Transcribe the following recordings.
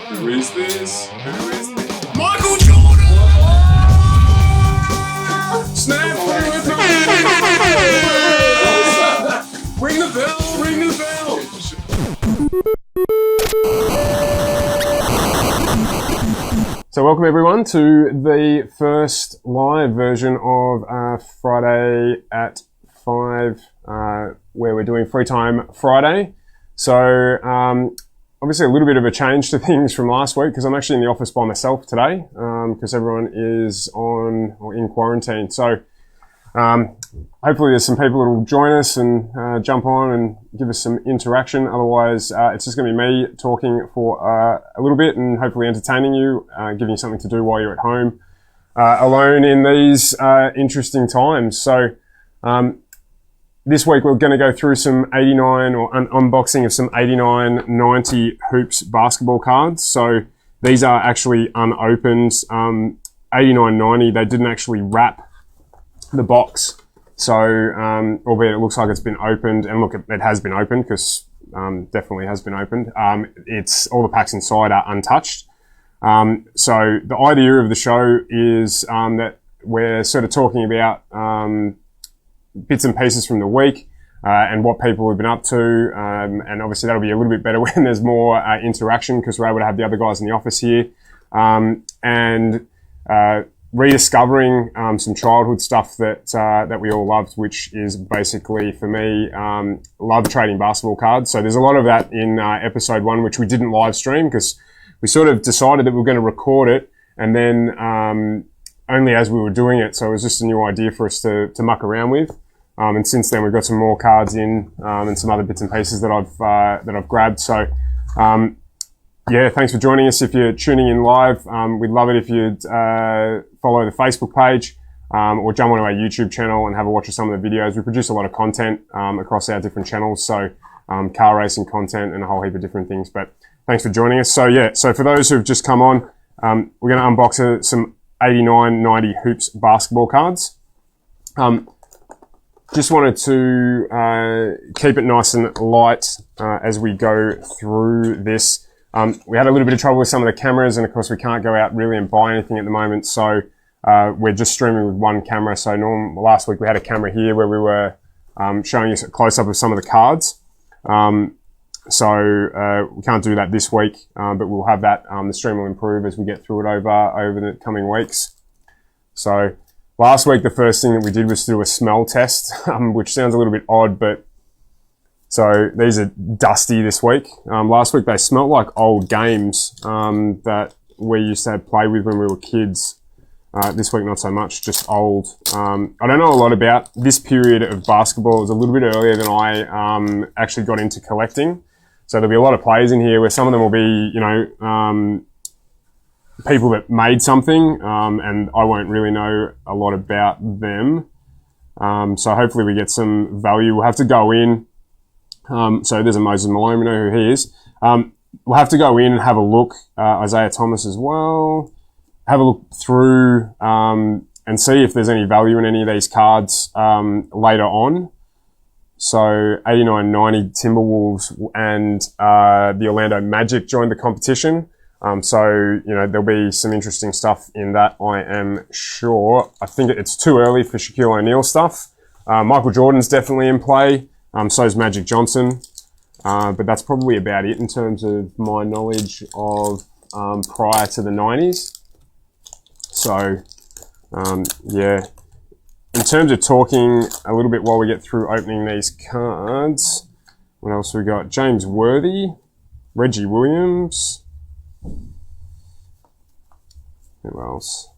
Who is this? Who is this? Michael Jordan! Snap through it! Ring the bell! Ring the bell! So welcome everyone to the first live version of Friday at 5, where we're doing Free Time Friday. So obviously a little bit of a change to things from last week because I'm actually in the office by myself today because everyone is on or in quarantine. So hopefully there's some people that will join us and jump on and give us some interaction. Otherwise, it's just going to be me talking for a little bit and hopefully entertaining you, giving you something to do while you're at home alone in these interesting times. So this week we're going to go through some 89 or an unboxing of some 89-90 Hoops basketball cards. So these are actually unopened. 89-90, they didn't actually wrap the box. So, albeit it looks like it's been opened, and look, it has been opened because definitely has been opened. It's all the packs inside are untouched. So the idea of the show is that we're sort of talking about bits and pieces from the week and what people have been up to, and obviously that'll be a little bit better when there's more interaction because we're able to have the other guys in the office here, and rediscovering some childhood stuff that we all loved, which is basically, for me, love trading basketball cards. So there's a lot of that in episode 1, which we didn't live stream because we sort of decided that we were going to record it, and then only as we were doing it. So it was just a new idea for us to muck around with. And since then we've got some more cards in and some other bits and pieces that I've grabbed. So yeah, thanks for joining us. If you're tuning in live, we'd love it if you'd follow the Facebook page or jump onto our YouTube channel and have a watch of some of the videos. We produce a lot of content across our different channels, so car racing content and a whole heap of different things. But thanks for joining us. So yeah, so for those who've just come on, we're going to unbox some 89-90 Hoops basketball cards. Just wanted to keep it nice and light as we go through this. We had a little bit of trouble with some of the cameras, and of course we can't go out really and buy anything at the moment, so we're just streaming with one camera. So last week we had a camera here where we were showing you a close-up of some of the cards. So we can't do that this week, but we'll have that. The stream will improve as we get through it over the coming weeks. So last week the first thing that we did was do a smell test, which sounds a little bit odd, but so these are dusty this week. Last week they smelt like old games that we used to play with when we were kids. This week not so much, just old. I don't know a lot about this period of basketball. It was a little bit earlier than I actually got into collecting. So there'll be a lot of players in here where some of them will be, you know, people that made something, and I won't really know a lot about them. So hopefully we get some value. We'll have to go in. So there's a Moses Malone, we know who he is. We'll have to go in and have a look, Isaiah Thomas as well, have a look through and see if there's any value in any of these cards later on. So 89-90 Timberwolves and the Orlando Magic joined the competition. So, you know, there'll be some interesting stuff in that, I am sure. I think it's too early for Shaquille O'Neal stuff. Michael Jordan's definitely in play. So is Magic Johnson. But that's probably about it in terms of my knowledge of prior to the 90s. So, yeah. In terms of talking a little bit while we get through opening these cards, what else we got? James Worthy, Reggie Williams. Who else?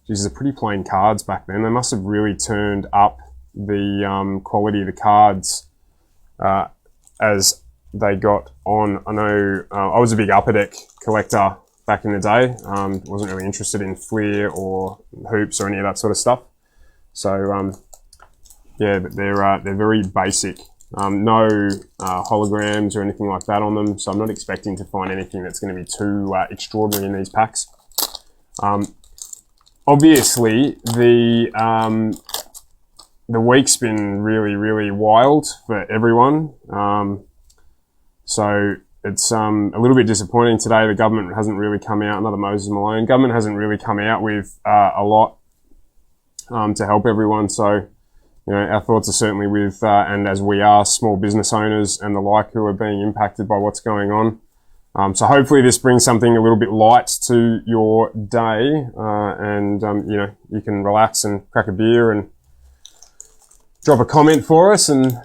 These are pretty plain cards back then. They must have really turned up the quality of the cards as they got on. I know I was a big Upper Deck collector back in the day. Wasn't really interested in Fleer or Hoops or any of that sort of stuff. So yeah, but they're very basic. No holograms or anything like that on them, so I'm not expecting to find anything that's going to be too extraordinary in these packs. Obviously, the week's been really, really wild for everyone. So it's a little bit disappointing today. The government hasn't really come out. Another Moses Malone. Government hasn't really come out with a lot to help everyone. So, our thoughts are certainly with, and as we are, small business owners and the like who are being impacted by what's going on. So hopefully this brings something a little bit light to your day, and you can relax and crack a beer and drop a comment for us. And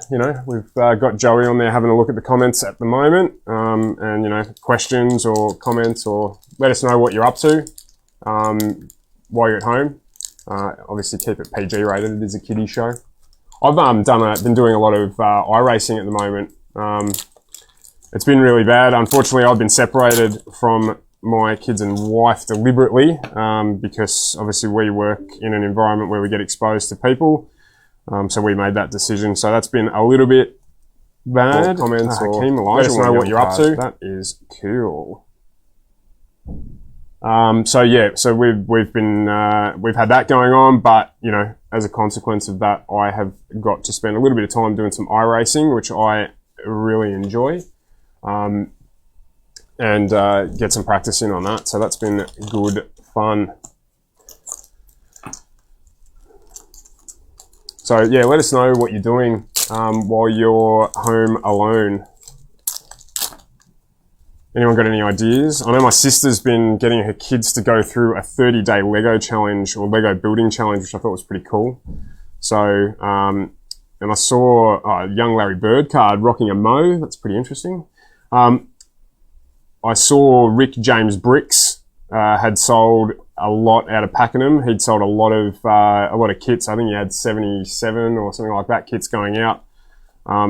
we've got Joey on there having a look at the comments at the moment, and questions or comments, or let us know what you're up to while you're at home. Obviously keep it PG rated. It is a kiddie show. I've been doing a lot of iRacing at the moment. It's been really bad. Unfortunately, I've been separated from my kids and wife deliberately, because obviously we work in an environment where we get exposed to people. So we made that decision. So that's been a little bit bad. Comments or let us know what you're up to. That is cool. So we've had that going on, but as a consequence of that, I have got to spend a little bit of time doing some iRacing, which I really enjoy, and get some practice in on that. So that's been good fun. So yeah, let us know what you're doing while you're home alone. Anyone got any ideas? I know my sister's been getting her kids to go through a 30-day Lego challenge or Lego building challenge, which I thought was pretty cool. So, and I saw a young Larry Bird card rocking a Mo. That's pretty interesting. I saw Rick James Bricks had sold a lot out of Pakenham. He'd sold a lot of kits. I think he had 77 or something like that kits going out.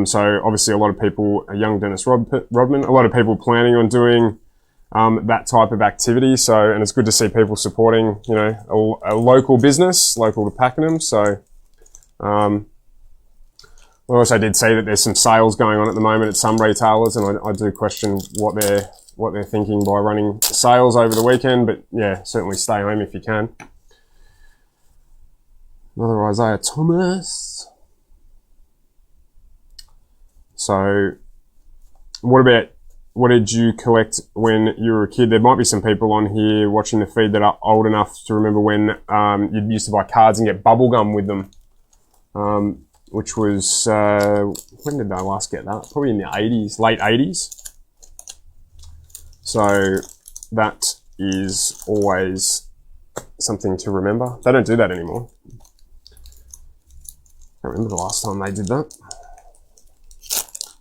So obviously a lot of people, young Dennis Rodman, a lot of people planning on doing that type of activity. So, and it's good to see people supporting, a local business, local to Pakenham. So, I also did see that there's some sales going on at the moment at some retailers, and I do question what they're thinking by running sales over the weekend. But yeah, certainly stay home if you can. Another Isaiah Thomas. So, what did you collect when you were a kid? There might be some people on here watching the feed that are old enough to remember when you used to buy cards and get bubble gum with them, which was, when did I last get that? Probably in the 80s, late 80s. So, that is always something to remember. They don't do that anymore. I can't remember the last time they did that.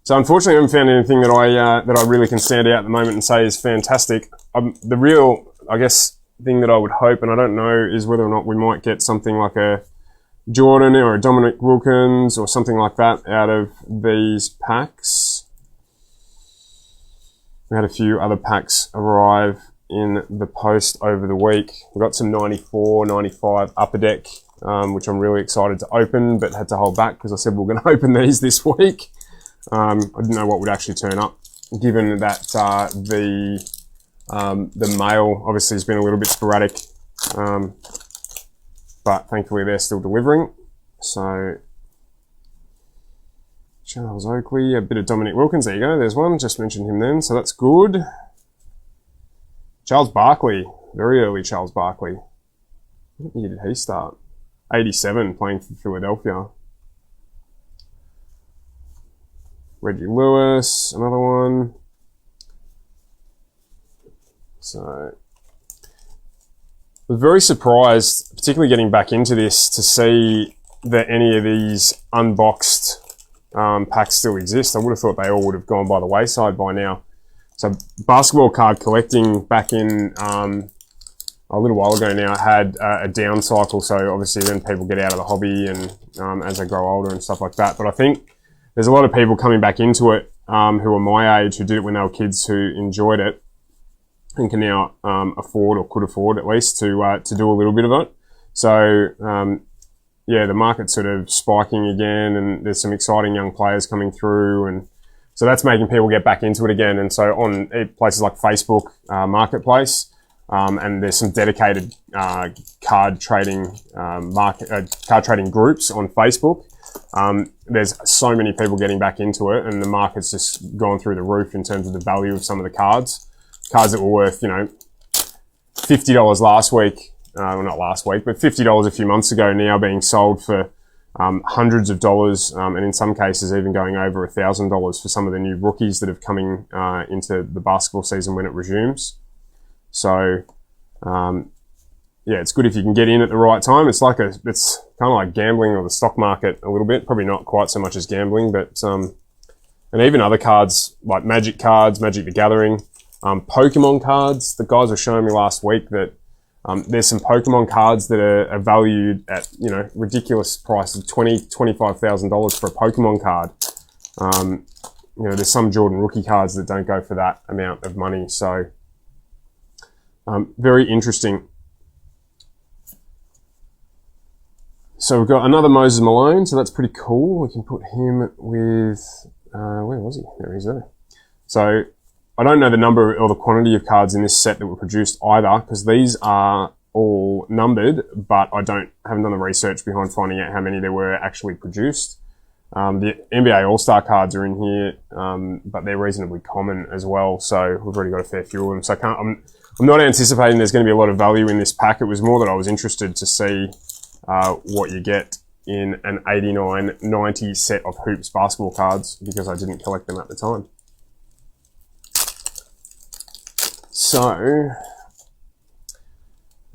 So unfortunately, I haven't found anything that I really can stand out at the moment and say is fantastic. The real, I guess, thing that I would hope, and I don't know, is whether or not we might get something like a Jordan or a Dominic Wilkins or something like that out of these packs. We had a few other packs arrive in the post over the week. We got some 94, 95 Upper Deck, which I'm really excited to open, but had to hold back because I said we were going to open these this week. I didn't know what would actually turn up, given that the mail obviously has been a little bit sporadic, but thankfully they're still delivering. So Charles Oakley, a bit of Dominic Wilkins. There you go. There's one. Just mentioned him then, so that's good. Charles Barkley, very early Charles Barkley. What year did he start? 87, playing for Philadelphia. Reggie Lewis, another one. So, I was very surprised, particularly getting back into this, to see that any of these unboxed packs still exist. I would have thought they all would have gone by the wayside by now. So, basketball card collecting back in a little while ago now had a down cycle. So, obviously, then people get out of the hobby and as they grow older and stuff like that. But I think there's a lot of people coming back into it who are my age, who did it when they were kids, who enjoyed it and can now afford, or could afford at least, to do a little bit of it. So, yeah, the market's sort of spiking again, and there's some exciting young players coming through, and so that's making people get back into it again. And so on places like Facebook Marketplace, and there's some dedicated card trading groups on Facebook. there's so many people getting back into it, and the market's just gone through the roof in terms of the value of some of the cards. Cards that were worth, you know, $50 last week, well, not last week, but $50 a few months ago, now being sold for hundreds of dollars, and in some cases even going over $1,000 for some of the new rookies that have coming into the basketball season when it resumes. So, yeah, it's good if you can get in at the right time. It's kind of like gambling or the stock market a little bit. Probably not quite so much as gambling, but and even other cards like Magic cards, Magic the Gathering, Pokemon cards. The guys were showing me last week that there's some Pokemon cards that are valued at, you know, ridiculous price of $25,000 for a Pokemon card. You know, there's some Jordan rookie cards that don't go for that amount of money. So, very interesting. So we've got another Moses Malone, so that's pretty cool. We can put him with, where was he? There he is there. So I don't know the number or the quantity of cards in this set that were produced either, because these are all numbered, but I haven't done the research behind finding out how many there were actually produced. The NBA All-Star cards are in here, but they're reasonably common as well, so we've already got a fair few of them. So I'm not anticipating there's going to be a lot of value in this pack. It was more that I was interested to see what you get in an 89-90 set of Hoops basketball cards, because I didn't collect them at the time. So,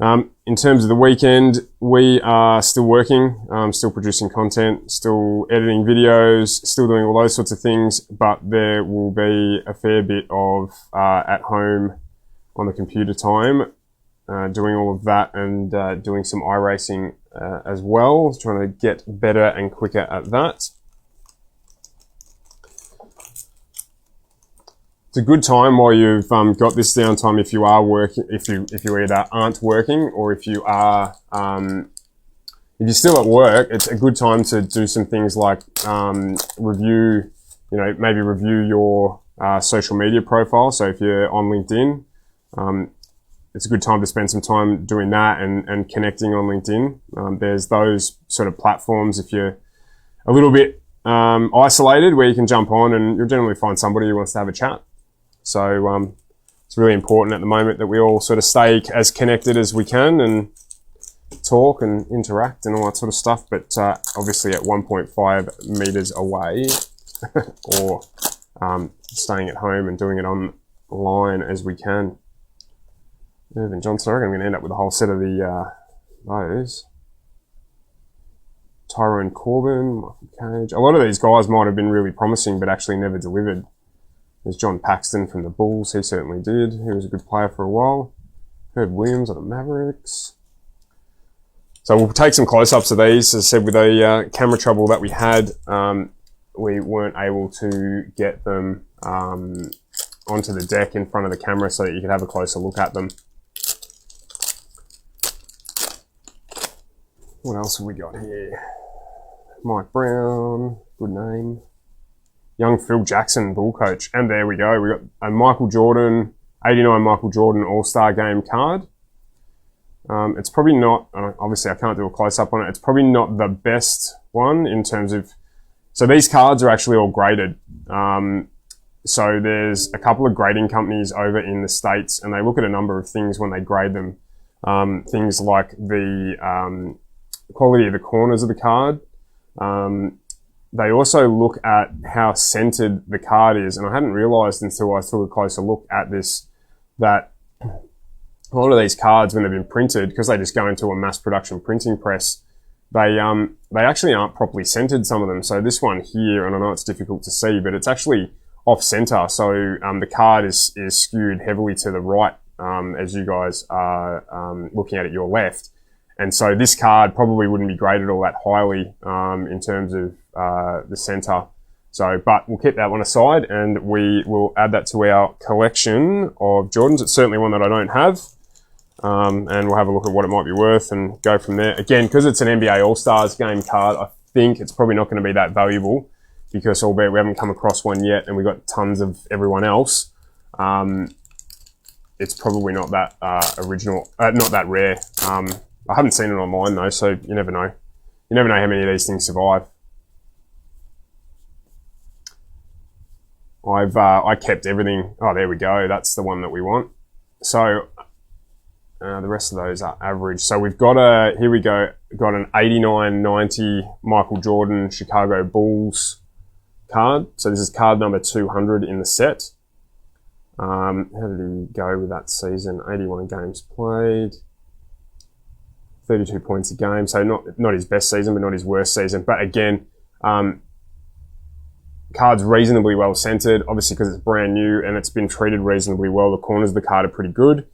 in terms of the weekend, we are still working, still producing content, still editing videos, still doing all those sorts of things, but there will be a fair bit of at home on the computer time, doing all of that, and doing some iRacing as well, trying to get better and quicker at that. It's a good time while you've got this downtime, if you are working, if you either aren't working, or if you are if you're still at work. It's a good time to do some things like review, maybe review your social media profile. So if you're on LinkedIn, it's a good time to spend some time doing that and connecting on LinkedIn. There's those sort of platforms if you're a little bit isolated, where you can jump on and you'll generally find somebody who wants to have a chat. So it's really important at the moment that we all sort of stay as connected as we can and talk and interact and all that sort of stuff. But obviously at 1.5 meters away or staying at home and doing it online as we can. Irvin Johnson, I reckon I'm going to end up with a whole set of the those. Tyrone Corbin, Michael Cage. A lot of these guys might have been really promising, but actually never delivered. There's John Paxton from the Bulls. He certainly did. He was a good player for a while. Herb Williams on the Mavericks. So we'll take some close-ups of these. As I said, with the camera trouble that we had, we weren't able to get them onto the deck in front of the camera so that you could have a closer look at them. What else have we got here? Mike Brown, good name. Young Phil Jackson, Bull coach. And there we go. We got a Michael Jordan, 89 Michael Jordan All-Star Game card. It's probably not, obviously I can't do a close-up on it. It's probably not the best one in terms of, so these cards are actually all graded. So there's a couple of grading companies over in the States, and they look at a number of things when they grade them. Things like the quality of the corners of the card. They also look at how centered the card is, and I hadn't realized until I took a closer look at this that a lot of these cards, when they've been printed, because they just go into a mass production printing press, they actually aren't properly centered, some of them. So this one here, and I know it's difficult to see, but it's actually off center. So the card is skewed heavily to the right, as you guys are looking at your left. And so this card probably wouldn't be graded all that highly in terms of the center. So, but we'll keep that one aside, and we will add that to our collection of Jordans. It's certainly one that I don't have. And we'll have a look at what it might be worth and go from there. Again, because it's an NBA All-Stars game card, I think it's probably not going to be that valuable, because albeit we haven't come across one yet and we've got tons of everyone else, it's probably not that original, not that rare. I haven't seen it online though, so you never know. You never know how many of these things survive. I kept everything. Oh, there we go. That's the one that we want. So the rest of those are average. So we've got here we go. Got an 89-90 Michael Jordan Chicago Bulls card. So this is card number 200 in the set. How did he go with that season? 81 games played, 32 points a game. So not his best season, but not his worst season. But again, card's reasonably well centered, obviously because it's brand new and it's been treated reasonably well. The corners of the card are pretty good.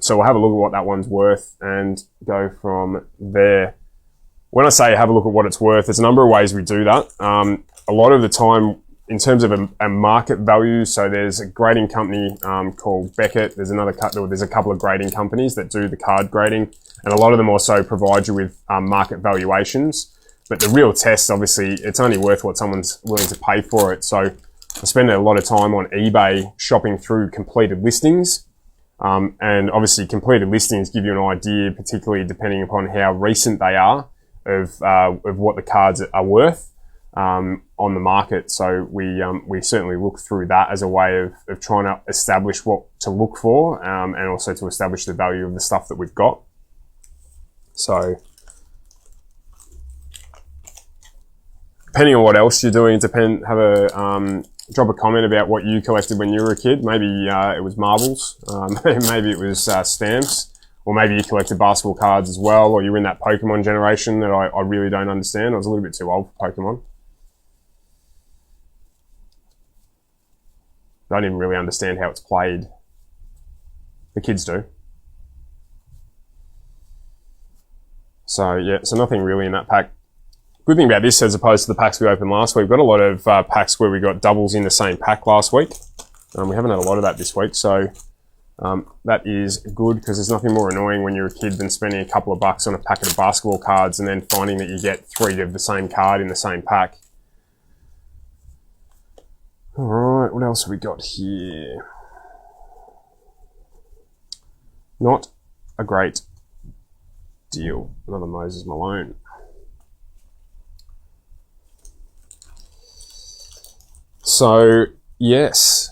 So we'll have a look at what that one's worth and go from there. When I say have a look at what it's worth, there's a number of ways we do that. A lot of the time, in terms of a market value, so there's a grading company called Beckett. There's a couple of grading companies that do the card grading, and a lot of them also provide you with market valuations. But the real test, obviously, it's only worth what someone's willing to pay for it. So I spend a lot of time on eBay shopping through completed listings. And obviously completed listings give you an idea, particularly depending upon how recent they are, of what the cards are worth on the market. So we certainly look through that as a way of trying to establish what to look for, and also to establish the value of the stuff that we've got. So depending on what else you're doing, drop a comment about what you collected when you were a kid. Maybe it was marbles, maybe it was stamps, or maybe you collected basketball cards as well, or you're in that Pokemon generation that I really don't understand. I was a little bit too old for Pokemon. I don't even really understand how it's played. The kids do. So yeah, so nothing really in that pack. Good thing about this, as opposed to the packs we opened last week, we've got a lot of packs where we got doubles in the same pack last week. We haven't had a lot of that this week, so that is good, because there's nothing more annoying when you're a kid than spending a couple of bucks on a packet of basketball cards and then finding that you get 3 of the same card in the same pack. All right, what else have we got here? Not a great deal. Another Moses Malone. So, yes,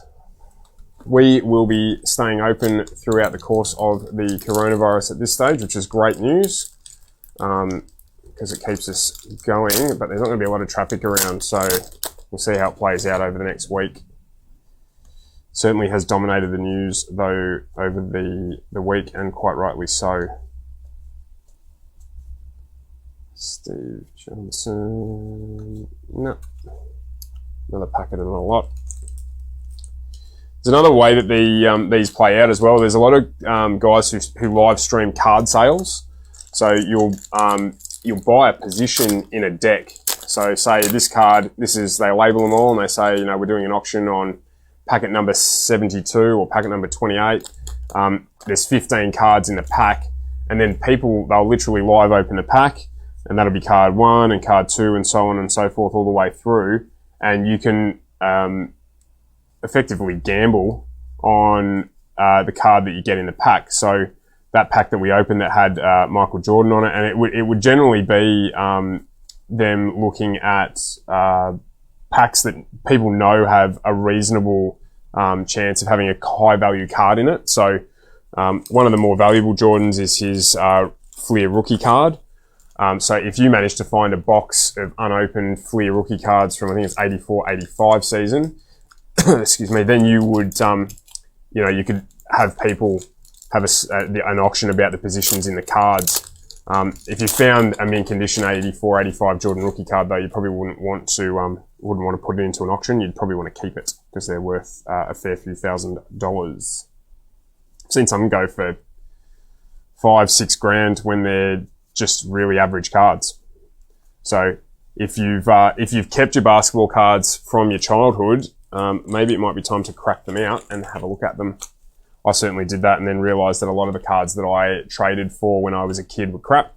we will be staying open throughout the course of the coronavirus at this stage, which is great news, because it keeps us going, but there's not going to be a lot of traffic around, so we'll see how it plays out over the next week. Certainly has dominated the news, though, over the week, and quite rightly so. Steve Johnson. No. Another packet and a lot. There's another way that these play out as well. There's a lot of guys who live stream card sales. So you'll buy a position in a deck. So say this card, they label them all and they say, we're doing an auction on packet number 72 or packet number 28. There's 15 cards in the pack, and then they'll literally live open the pack, and that'll be card 1 and card 2 and so on and so forth all the way through. And you can effectively gamble on the card that you get in the pack. So that pack that we opened that had Michael Jordan on it, and it would generally be them looking at packs that people know have a reasonable chance of having a high value card in it. So one of the more valuable Jordans is his Fleer rookie card. So if you manage to find a box of unopened Fleer rookie cards from, I think it's 84-85 season, excuse me, then you would, you could have people have an auction about the positions in the cards. If you found a mint condition 84-85 Jordan rookie card, though, you probably wouldn't want to put it into an auction. You'd probably want to keep it because they're worth a fair few $1,000s. I've seen some go for $5-6 grand when they're just really average cards. So if you've kept your basketball cards from your childhood, maybe it might be time to crack them out and have a look at them. I certainly did that, and then realised that a lot of the cards that I traded for when I was a kid were crap.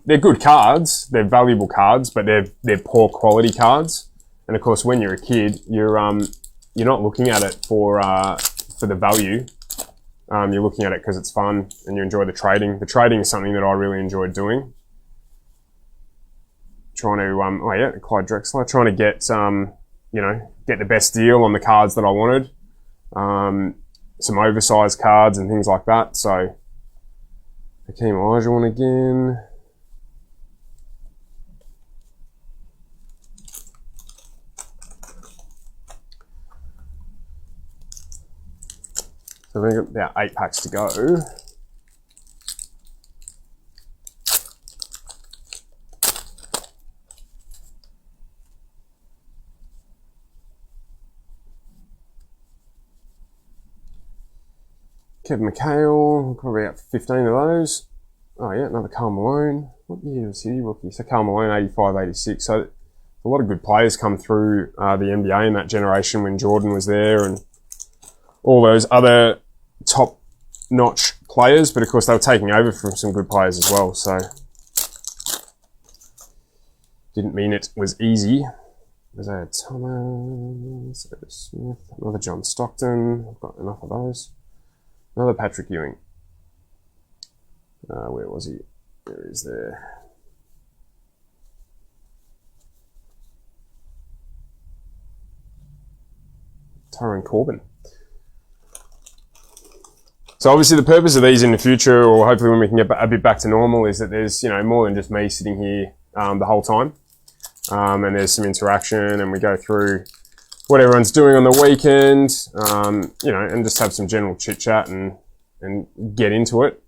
They're good cards, they're valuable cards, but they're poor quality cards. And of course, when you're a kid, you're not looking at it for the value. You're looking at it because it's fun and you enjoy the trading. The trading is something that I really enjoyed doing. Trying to, Clyde Drexler, trying to get get the best deal on the cards that I wanted. Some oversized cards and things like that. So, Hakeem Olajuwon again. So we've got about 8 packs to go. Kevin McHale, probably about 15 of those. Oh yeah, another Karl Malone. What year was he rookie? So Karl Malone, 85, 86. So a lot of good players come through the NBA in that generation when Jordan was there and all those other top-notch players. But of course, they were taking over from some good players as well. So didn't mean it was easy. Isaiah Thomas, Smith, another John Stockton. I've got enough of those. Another Patrick Ewing. Where was he? There he is there. Tyrone Corbin. So obviously the purpose of these in the future, or hopefully when we can get a bit back to normal, is that there's more than just me sitting here the whole time, and there's some interaction, and we go through what everyone's doing on the weekend, and just have some general chit chat and get into it,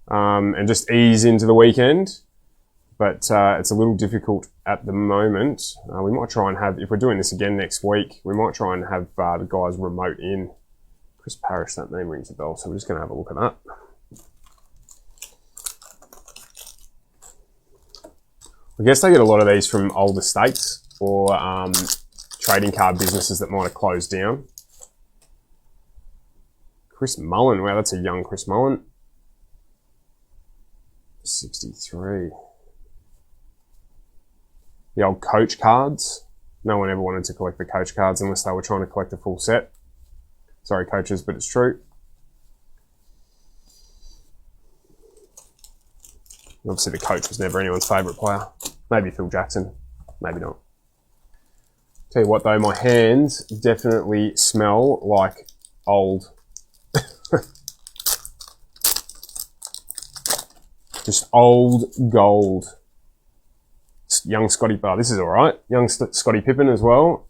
and just ease into the weekend. But it's a little difficult at the moment. We might try and have, if we're doing this again next week, we might try and have the guys remote in. Chris Parrish, that name rings a bell, so we're just going to have a look at that. I guess they get a lot of these from older states or trading card businesses that might have closed down. Chris Mullen, wow, that's a young Chris Mullen. 63. The old coach cards. No one ever wanted to collect the coach cards unless they were trying to collect a full set. Sorry, coaches, but it's true. Obviously, the coach was never anyone's favourite player. Maybe Phil Jackson. Maybe not. Tell you what, though, my hands definitely smell like old. Just old gold. Young Scotty Barr. This is all right. Young Scottie Pippen as well.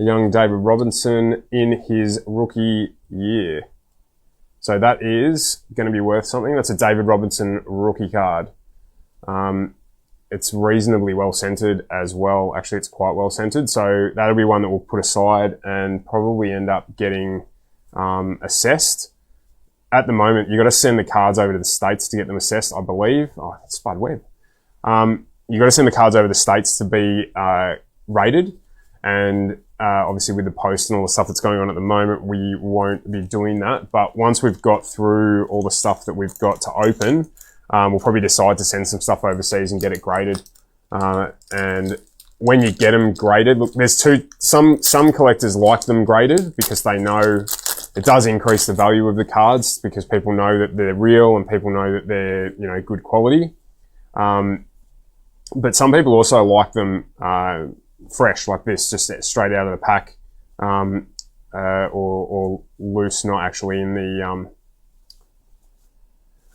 A young David Robinson in his rookie year. So that is going to be worth something. That's a David Robinson rookie card. It's reasonably well centered as well. Actually, it's quite well centered. So that'll be one that we'll put aside and probably end up getting assessed. At the moment, you've got to send the cards over to the States to get them assessed, I believe. Oh, it's Spud Webb. You've got to send the cards over to the States to be rated. And obviously with the post and all the stuff that's going on at the moment, we won't be doing that. But once we've got through all the stuff that we've got to open, we'll probably decide to send some stuff overseas and get it graded. And when you get them graded, look, there's some collectors like them graded because they know it does increase the value of the cards because people know that they're real and people know that they're, good quality. But some people also like them fresh like this, just straight out of the pack, or loose, not actually in the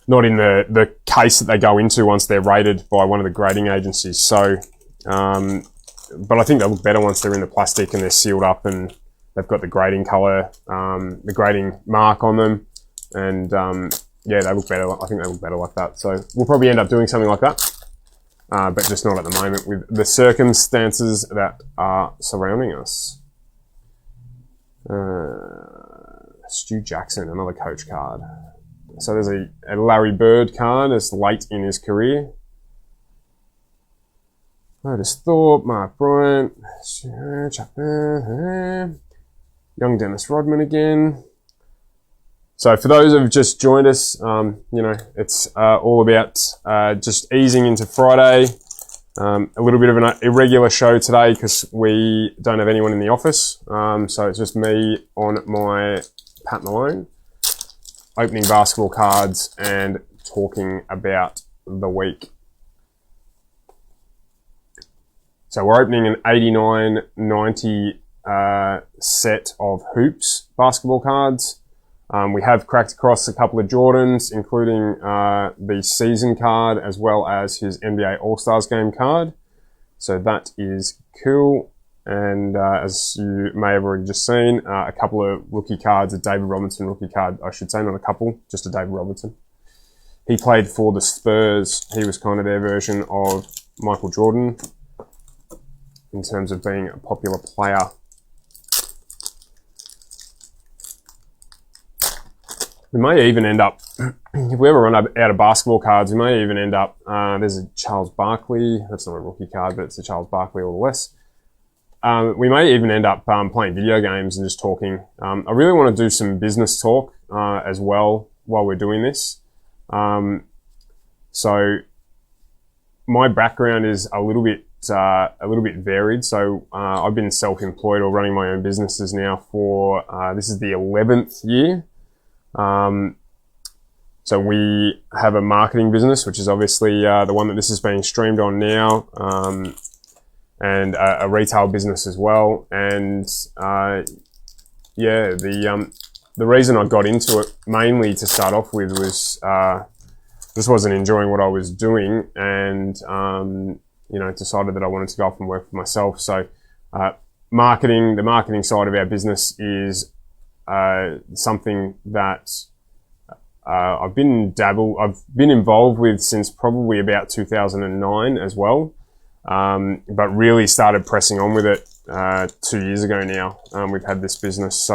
not in the case that they go into once they're rated by one of the grading agencies. So, but I think they look better once they're in the plastic and they're sealed up and they've got the grading color, the grading mark on them, and yeah, they look better. I think they look better like that. So we'll probably end up doing something like that. But just not at the moment with the circumstances that are surrounding us. Stu Jackson, another coach card. So there's a Larry Bird card that's late in his career. Otis Thorpe, Mark Bryant, young Dennis Rodman again. So for those who've just joined us, it's all about just easing into Friday. A little bit of an irregular show today because we don't have anyone in the office. So it's just me on my Pat Malone, opening basketball cards and talking about the week. So we're opening an 89-90 set of Hoops basketball cards. We have cracked across a couple of Jordans, including the season card as well as his NBA All-Stars game card. So that is cool. And as you may have already just seen, a couple of rookie cards, a David Robinson rookie card, I should say, not a couple, just a David Robinson. He played for the Spurs. He was kind of their version of Michael Jordan in terms of being a popular player. We may even end up, if we ever run out of basketball cards, we may even end up, there's a Charles Barkley. That's not a rookie card, but it's a Charles Barkley all the less. We may even end up playing video games and just talking. I really want to do some business talk as well while we're doing this. So my background is a little bit varied. So I've been self-employed or running my own businesses now for this is the 11th year. So we have a marketing business, which is obviously the one that this is being streamed on now, and a retail business as well. And yeah, the reason I got into it mainly to start off with was just wasn't enjoying what I was doing, and you know, decided that I wanted to go off and work for myself. So the marketing side of our business is something that I've been involved with since probably about 2009 as well, but really started pressing on with it 2 years ago now. We've had this business,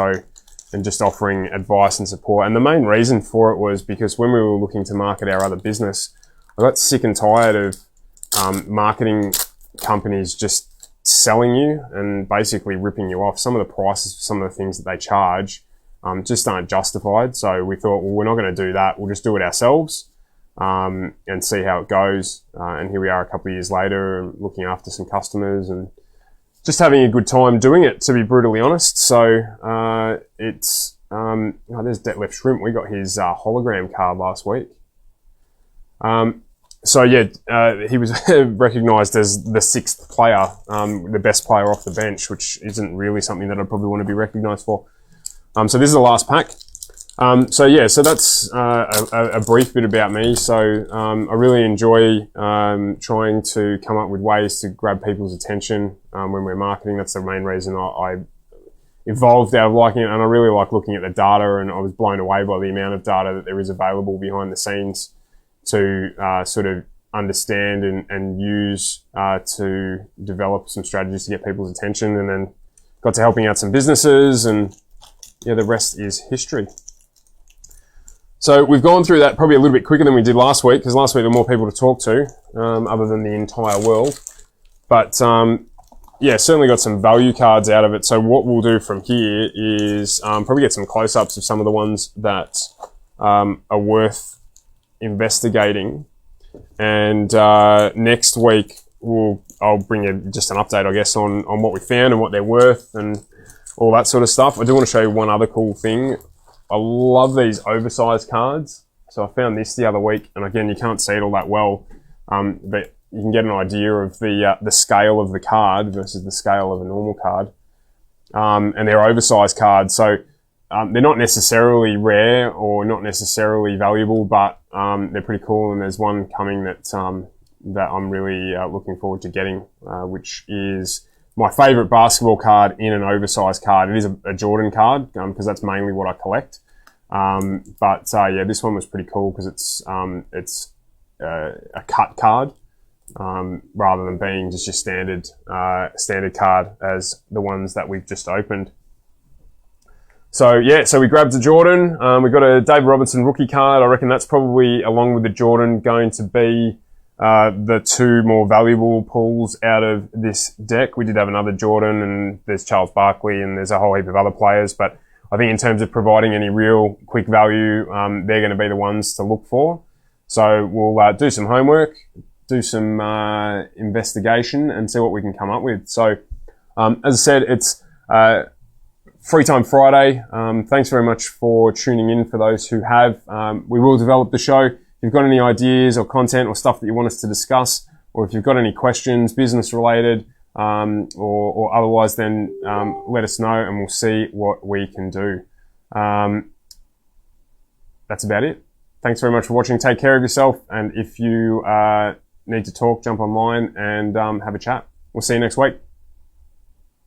and just offering advice and support. And the main reason for it was because when we were looking to market our other business, I got sick and tired of marketing companies just selling you and basically ripping you off. Some of the prices for some of the things that they charge just aren't justified. So we thought, well, we're not going to do that. We'll just do it ourselves and see how it goes. And here we are a couple of years later, looking after some customers and just having a good time doing it, to be brutally honest. So it's there's Detlef Shrimp. We got his hologram card last week. So yeah, he was recognised as the 6th player, the best player off the bench, which isn't really something that I'd probably want to be recognised for. So this is the last pack. So yeah, so that's a brief bit about me. So I really enjoy trying to come up with ways to grab people's attention when we're marketing. That's the main reason I evolved out of liking it, and I really like looking at the data, and I was blown away by the amount of data that there is available behind the scenes to sort of understand and use to develop some strategies to get people's attention, and then got to helping out some businesses, and yeah, the rest is history. So we've gone through that probably a little bit quicker than we did last week, because last week there were more people to talk to, other than the entire world. But yeah, certainly got some value cards out of it. So what we'll do from here is probably get some close-ups of some of the ones that are worth investigating. And next week I'll bring you just an update, I guess, on what we found and what they're worth and all that sort of stuff. I do want to show you one other cool thing. I love these oversized cards. So I found this the other week, and again, you can't see it all that well, but you can get an idea of the scale of the card versus the scale of a normal card. And they're oversized cards, so they're not necessarily rare or not necessarily valuable, but they're pretty cool. And there's one coming that I'm really looking forward to getting, which is my favorite basketball card in an oversized card. It is a Jordan card because that's mainly what I collect. But yeah, this one was pretty cool because it's a cut card rather than being just your standard card as the ones that we've just opened. So yeah, so we grabbed a Jordan. We got a David Robinson rookie card. I reckon that's probably, along with the Jordan, going to be the two more valuable pulls out of this deck. We did have another Jordan, and there's Charles Barkley, and there's a whole heap of other players. But I think in terms of providing any real quick value, they're going to be the ones to look for. So we'll do some homework, do some investigation, and see what we can come up with. So as I said, it's Free Time Friday. Thanks very much for tuning in for those who have. We will develop the show. If you've got any ideas or content or stuff that you want us to discuss, or if you've got any questions, business related, or otherwise, then let us know and we'll see what we can do. That's about it. Thanks very much for watching. Take care of yourself, and if you need to talk, jump online and have a chat. We'll see you next week.